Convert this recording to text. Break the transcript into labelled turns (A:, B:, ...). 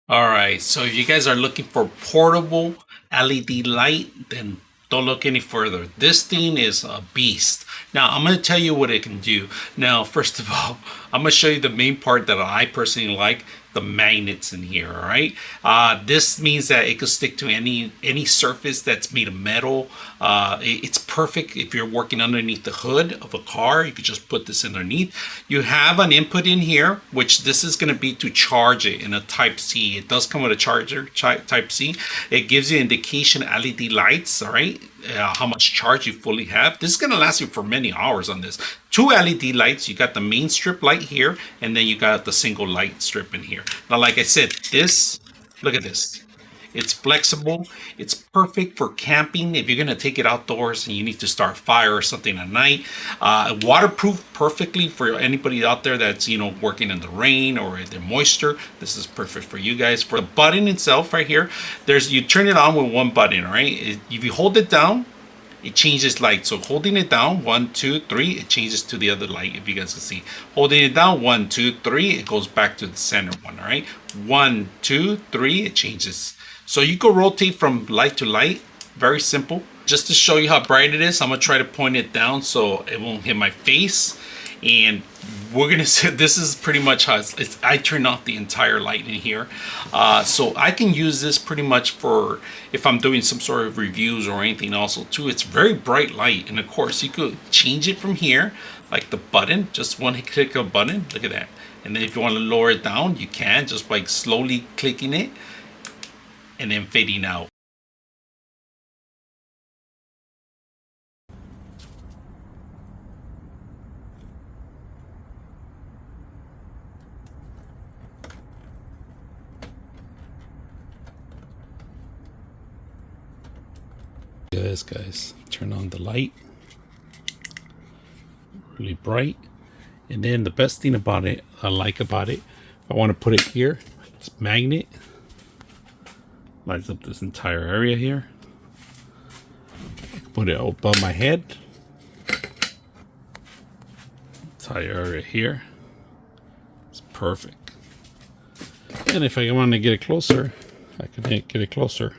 A: All right, so if you guys are looking for portable LED light, then don't look any further. This thing is a beast. Now, I'm going to tell you what it can do. Now, first of all, I'm going to show you the main part that I personally like, the magnets in here, all right? This means that it could stick to any surface that's made of metal. It's perfect if you're working underneath the hood of a car. You could just put this underneath. You have an input in here, which this is going to be to charge it in a Type C. It does come with a charger, Type C. It gives you indication LED lights, all right? How much charge you fully have. This is going to last you for many hours on this. Two LED lights. You got the main strip light here, and then you got the single light strip in here. Now, like I said, this, look at this. It's flexible. It's perfect for camping if you're going to take it outdoors and you need to start a fire or something at night. Waterproof perfectly for anybody out there that's, working in the rain or the moisture. This is perfect for you guys. For the button itself right here, you turn it on with one button, all right? If you hold it down, it changes light. So holding it down, 1, 2, 3, it changes to the other light, if you guys can see. Holding it down, 1, 2, 3, it goes back to the center one, all right? 1, 2, 3, it changes. So you can rotate from light to light. Very simple. Just to show you how bright it is, I'm gonna try to point it down so it won't hit my face. And we're gonna say this is pretty much how I turn off the entire light in here. So I can use this pretty much for if I'm doing some sort of reviews or anything also too. It's very bright light, and of course you could change it from here, like the button, just one click of a button, look at that. And then if you want to lower it down, you can just by slowly clicking it and then fading out. Guys, turn on the light, really bright. And then the best thing about it, I like about it, I want to put it here, it's magnet, lights up this entire area here. Put it above my head, entire area here. It's perfect. And if I want to get it closer, I can get it closer.